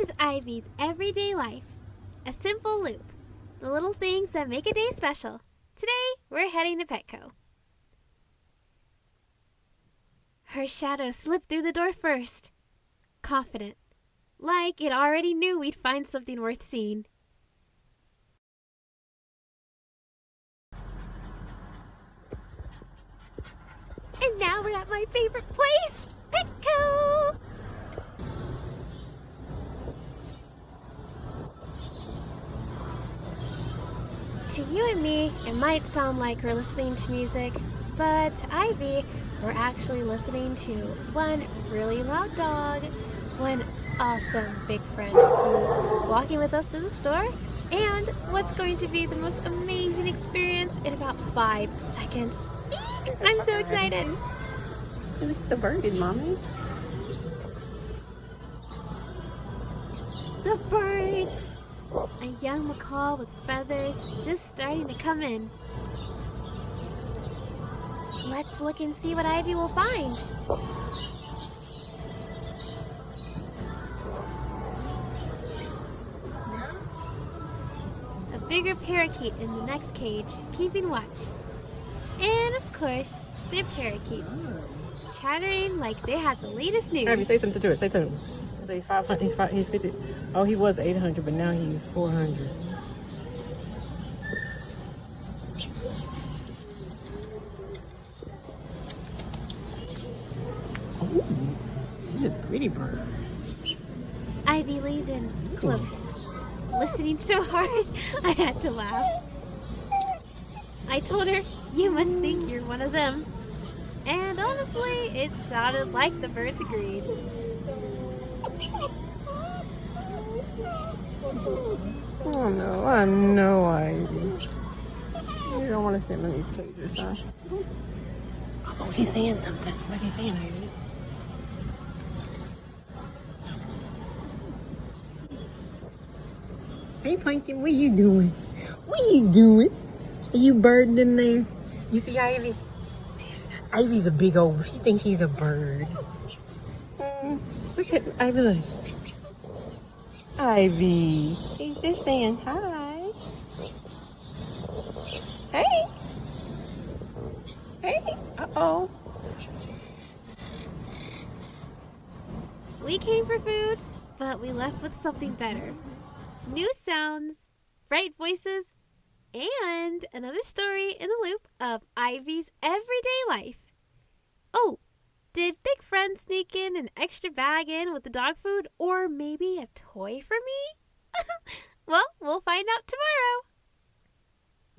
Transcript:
is Ivy's everyday life. A simple loop. The little things that make a day special. Today, we're heading to Petco. Her shadow slipped through the door first. Confident. Like it already knew we'd find something worth seeing. And now we're at my favorite place, Petco! To you and me, it might sound like we're listening to music, but to Ivy, we're actually listening to one really loud dog, one awesome big friend who's walking with us to the store, and what's going to be the most amazing experience in about 5 seconds. Eek! I'm so excited! Look at the bird, Mommy. The birds! A young macaw with feathers just starting to come in. Let's look and see what Ivy will find. A bigger parakeet in the next cage, keeping watch. And of course, they're parakeets, chattering like they had the latest news. Ivy, say something to it. Say to him. Say he's 500. He's 50. Oh, he was 800, but now he's 400. Oh, he's a pretty bird. Ivy leaned in close, listening so hard I had to laugh. I told her, "You must think you're one of them." And honestly, it sounded like the birds agreed. Oh no, I know, Ivy. You don't want to sit in these cages, huh? Oh, he's saying something. What's he saying, Ivy? Hey, Pumpkin, what you doing? What you doing? Are you birding in there? You see Ivy? Ivy's a big old, she thinks she's a bird. Look at Ivy, look. Ivy, he's just saying hi. Hey. Hey. Uh-oh. We came for food, but we left with something better. New sounds, bright voices, and another story in the loop of Ivy's everyday life. Oh, did Big Friend sneak in an extra bag in with the dog food, or maybe a toy for me? Well, we'll find out tomorrow.